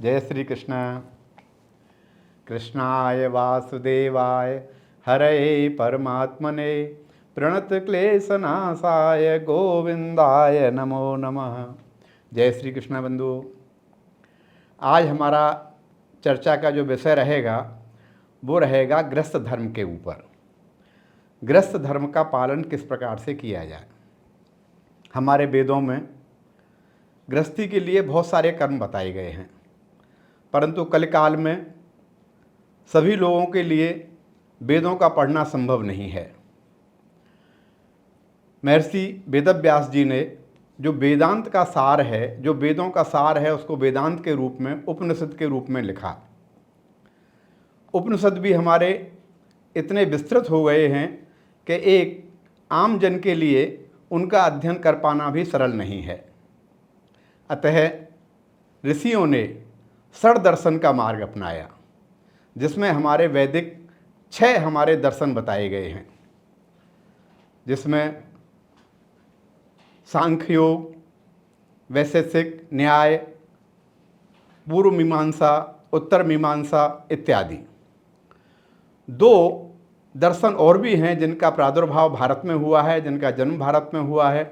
जय श्री कृष्ण। कृष्णाय वासुदेवाय हरये परमात्मने प्रणतक्लेशनाशाय गोविंदाय नमो नमः। जय श्री कृष्ण बंधु। आज हमारा चर्चा का जो विषय रहेगा वो रहेगा गृहस्थ धर्म के ऊपर। गृहस्थ धर्म का पालन किस प्रकार से किया जाए। हमारे वेदों में गृहस्थी के लिए बहुत सारे कर्म बताए गए हैं, परंतु कलिकाल में सभी लोगों के लिए वेदों का पढ़ना संभव नहीं है। महर्षि वेदव्यास जी ने जो वेदांत का सार है, जो वेदों का सार है, उसको वेदांत के रूप में, उपनिषद के रूप में लिखा। उपनिषद भी हमारे इतने विस्तृत हो गए हैं कि एक आम जन के लिए उनका अध्ययन कर पाना भी सरल नहीं है। अतः ऋषियों ने षड दर्शन का मार्ग अपनाया, जिसमें हमारे वैदिक 6 हमारे दर्शन बताए गए हैं, जिसमें सांख्य योग, वैशेषिक न्याय, पूर्व मीमांसा, उत्तर मीमांसा इत्यादि। 2 दर्शन और भी हैं जिनका प्रादुर्भाव भारत में हुआ है, जिनका जन्म भारत में हुआ है,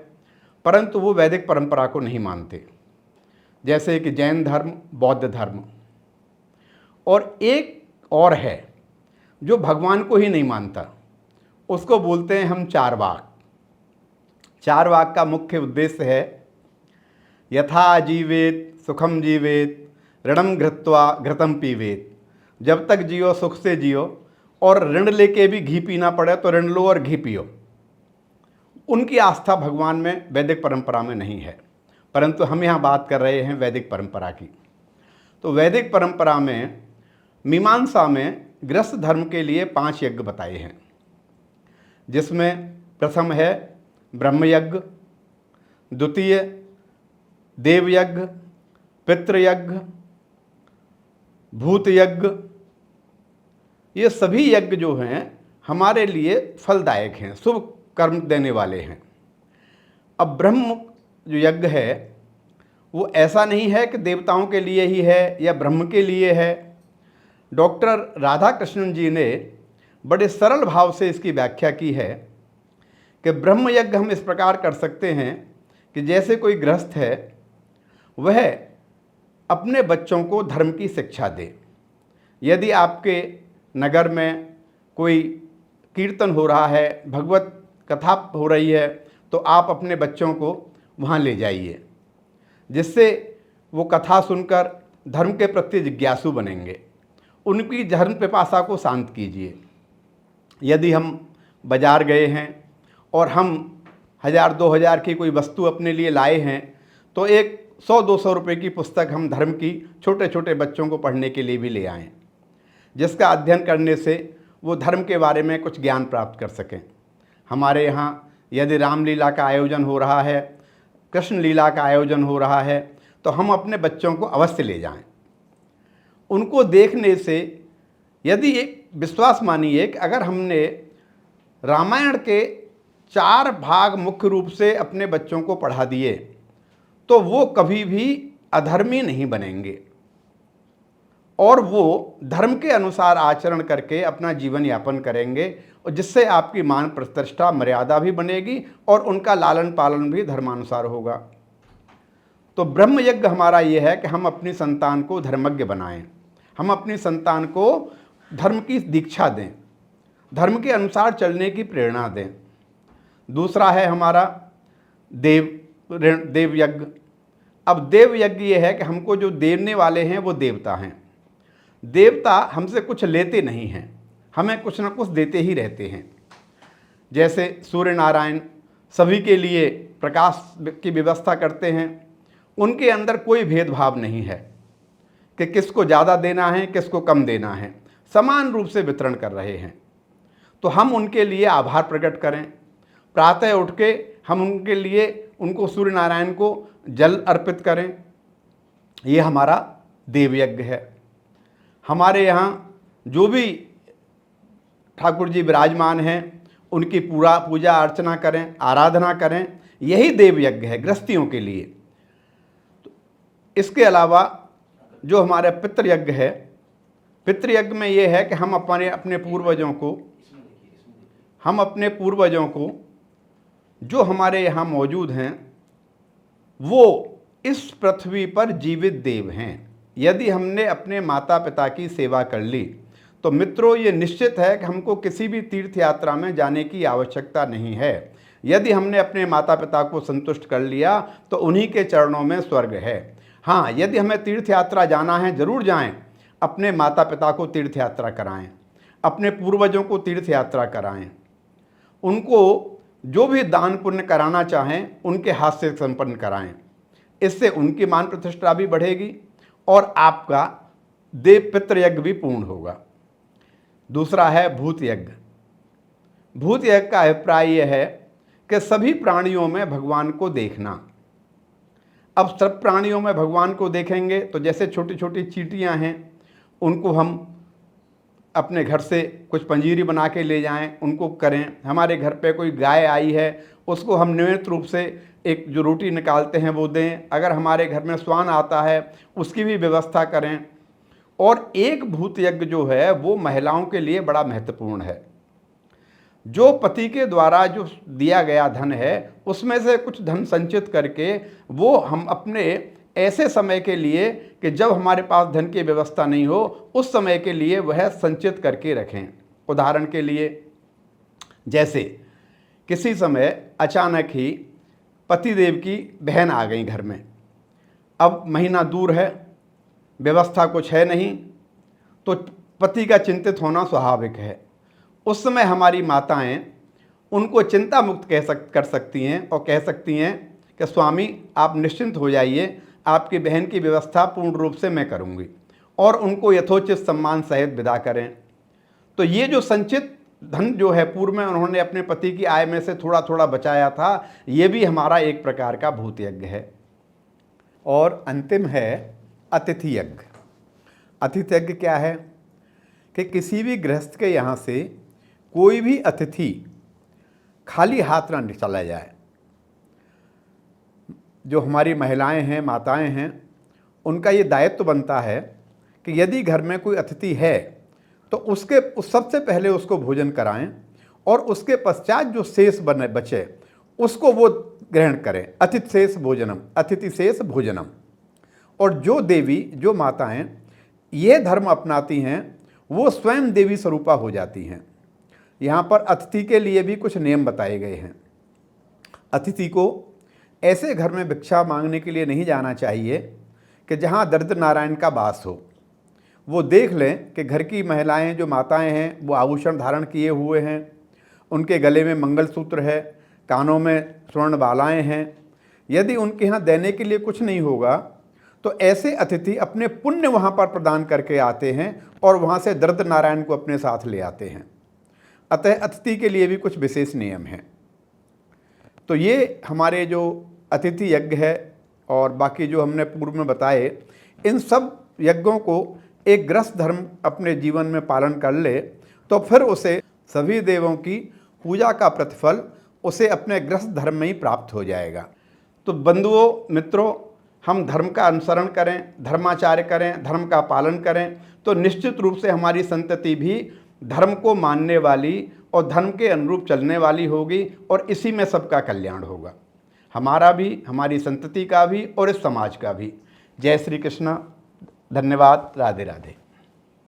परंतु वो वैदिक परंपरा को नहीं मानते, जैसे कि जैन धर्म, बौद्ध धर्म। और एक और है जो भगवान को ही नहीं मानता, उसको बोलते हैं हम चारवाक। चारवाक का मुख्य उद्देश्य है यथा जीवेत सुखम जीवेत ऋणम घृत्वा घृतम पीवेत। जब तक जियो सुख से जियो, और ऋण लेके भी घी पीना पड़े तो ऋण लो और घी पियो। उनकी आस्था भगवान में वैदिक परंपरा में नहीं है, परंतु हम यहाँ बात कर रहे हैं वैदिक परंपरा की। तो वैदिक परंपरा में मीमांसा में गृहस्थ धर्म के लिए 5 यज्ञ बताए हैं, जिसमें प्रथम है ब्रह्मयज्ञ, द्वितीय देवयज्ञ, पितृयज्ञ, भूतयज्ञ। ये सभी यज्ञ जो हैं हमारे लिए फलदायक हैं, शुभ कर्म देने वाले हैं। अब ब्रह्म जो यज्ञ है वो ऐसा नहीं है कि देवताओं के लिए ही है या ब्रह्म के लिए है। डॉक्टर राधा कृष्णन जी ने बड़े सरल भाव से इसकी व्याख्या की है कि ब्रह्म यज्ञ हम इस प्रकार कर सकते हैं कि जैसे कोई गृहस्थ है वह अपने बच्चों को धर्म की शिक्षा दे। यदि आपके नगर में कोई कीर्तन हो रहा है, भगवत कथा हो रही है, तो आप अपने बच्चों को वहाँ ले जाइए, जिससे वो कथा सुनकर धर्म के प्रति जिज्ञासु बनेंगे। उनकी धर्म पिपासा को शांत कीजिए। यदि हम बाजार गए हैं और हम 1000-2000 की कोई वस्तु अपने लिए लाए हैं, तो एक 100-200 रुपये की पुस्तक हम धर्म की छोटे छोटे बच्चों को पढ़ने के लिए भी ले आएँ, जिसका अध्ययन करने से वो धर्म के बारे में कुछ ज्ञान प्राप्त कर सकें। हमारे यहाँ यदि रामलीला का आयोजन हो रहा है, कृष्ण लीला का आयोजन हो रहा है, तो हम अपने बच्चों को अवश्य ले जाएं। उनको देखने से यदि एक विश्वास मानिए कि अगर हमने रामायण के 4 भाग मुख्य रूप से अपने बच्चों को पढ़ा दिए, तो वो कभी भी अधर्मी नहीं बनेंगे और वो धर्म के अनुसार आचरण करके अपना जीवन यापन करेंगे, और जिससे आपकी मान प्रतिष्ठा मर्यादा भी बनेगी और उनका लालन पालन भी धर्मानुसार होगा। तो ब्रह्म यज्ञ हमारा ये है कि हम अपनी संतान को धर्मज्ञ बनाएं, हम अपनी संतान को धर्म की दीक्षा दें, धर्म के अनुसार चलने की प्रेरणा दें। दूसरा है हमारा देव यज्ञ। अब देव यज्ञ ये है कि हमको जो देने वाले हैं वो देवता हैं। देवता हमसे कुछ लेते नहीं हैं, हमें कुछ ना कुछ देते ही रहते हैं। जैसे सूर्य नारायण सभी के लिए प्रकाश की व्यवस्था करते हैं, उनके अंदर कोई भेदभाव नहीं है कि किसको ज़्यादा देना है, किसको कम देना है, समान रूप से वितरण कर रहे हैं। तो हम उनके लिए आभार प्रकट करें। प्रातः उठ के हम उनके लिए, उनको सूर्य नारायण को जल अर्पित करें। ये हमारा देवयज्ञ है। हमारे यहाँ जो भी ठाकुर जी विराजमान हैं उनकी पूरा पूजा अर्चना करें, आराधना करें, यही देव यज्ञ है गृहस्थियों के लिए। तो इसके अलावा जो हमारा पितृयज्ञ है, पितृयज्ञ में ये है कि हम अपने पूर्वजों को जो हमारे यहाँ मौजूद हैं वो इस पृथ्वी पर जीवित देव हैं। यदि हमने अपने माता पिता की सेवा कर ली तो मित्रों ये निश्चित है कि हमको किसी भी तीर्थ यात्रा में जाने की आवश्यकता नहीं है। यदि हमने अपने माता पिता को संतुष्ट कर लिया तो उन्हीं के चरणों में स्वर्ग है। हाँ, यदि हमें तीर्थ यात्रा जाना है ज़रूर जाएं, अपने माता पिता को तीर्थ यात्रा कराएं, अपने पूर्वजों को तीर्थ यात्रा कराएं, उनको जो भी दान पुण्य कराना चाहें उनके हाथ से संपन्न कराएं। इससे उनकी मान प्रतिष्ठा भी बढ़ेगी और आपका देव पितृयज्ञ भी पूर्ण होगा। दूसरा है भूत यज्ञ। भूत यज्ञ का अभिप्राय यह है कि सभी प्राणियों में भगवान को देखना। अब सब प्राणियों में भगवान को देखेंगे तो जैसे छोटी छोटी चींटियां हैं, उनको हम अपने घर से कुछ पंजीरी बना के ले जाएं, उनको करें। हमारे घर पे कोई गाय आई है उसको हम नियमित रूप से एक जो रोटी निकालते हैं वो दें। अगर हमारे घर में श्वान आता है उसकी भी व्यवस्था करें। और एक भूत यज्ञ जो है वो महिलाओं के लिए बड़ा महत्वपूर्ण है। जो पति के द्वारा जो दिया गया धन है उसमें से कुछ धन संचित करके वो हम अपने ऐसे समय के लिए कि जब हमारे पास धन की व्यवस्था नहीं हो उस समय के लिए वह संचित करके रखें। उदाहरण के लिए जैसे किसी समय अचानक ही पतिदेव की बहन आ गई घर में, अब महीना दूर है, व्यवस्था कुछ है नहीं, तो पति का चिंतित होना स्वाभाविक है। उस समय हमारी माताएं उनको चिंता मुक्त कर सकती हैं और कह सकती हैं कि स्वामी आप निश्चिंत हो जाइए, आपकी बहन की व्यवस्था पूर्ण रूप से मैं करूंगी, और उनको यथोचित सम्मान सहित विदा करें। तो ये जो संचित धन जो है पूर्व में उन्होंने अपने पति की आय में से थोड़ा थोड़ा बचाया था, ये भी हमारा एक प्रकार का भूत यज्ञ है। और अंतिम है अतिथि यज्ञ। अतिथि यज्ञ क्या है कि किसी भी गृहस्थ के यहाँ से कोई भी अतिथि खाली हाथ ना चला जाए। जो हमारी महिलाएं हैं, माताएं हैं, उनका ये दायित्व बनता है कि यदि घर में कोई अतिथि है तो सबसे पहले उसको भोजन कराएं और उसके पश्चात जो शेष बचे उसको वो ग्रहण करें। अतिथि शेष भोजनम। और जो देवी, जो माताएं ये धर्म अपनाती हैं वो स्वयं देवी स्वरूपा हो जाती हैं। यहाँ पर अतिथि के लिए भी कुछ नियम बताए गए हैं। अतिथि को ऐसे घर में भिक्षा मांगने के लिए नहीं जाना चाहिए कि जहाँ दरिद्र नारायण का वास हो। वो देख लें कि घर की महिलाएं, जो माताएं हैं, वो आभूषण धारण किए हुए हैं, उनके गले में मंगलसूत्र है, कानों में स्वर्ण बालाएं हैं। यदि उनके यहाँ देने के लिए कुछ नहीं होगा तो ऐसे अतिथि अपने पुण्य वहाँ पर प्रदान करके आते हैं और वहाँ से दरिद्र नारायण को अपने साथ ले आते हैं। अतः अतिथि के लिए भी कुछ विशेष नियम हैं। तो ये हमारे जो अतिथि यज्ञ है और बाकी जो हमने पूर्व में बताए, इन सब यज्ञों को एक गृहस्थ धर्म अपने जीवन में पालन कर ले तो फिर उसे सभी देवों की पूजा का प्रतिफल उसे अपने गृहस्थ धर्म में ही प्राप्त हो जाएगा। तो बंधुओं, मित्रों, हम धर्म का अनुसरण करें, धर्माचार्य करें, धर्म का पालन करें तो निश्चित रूप से हमारी संतति भी धर्म को मानने वाली और धर्म के अनुरूप चलने वाली होगी और इसी में सबका कल्याण होगा, हमारा भी, हमारी संतति का भी और इस समाज का भी। जय श्री कृष्ण। धन्यवाद। राधे राधे।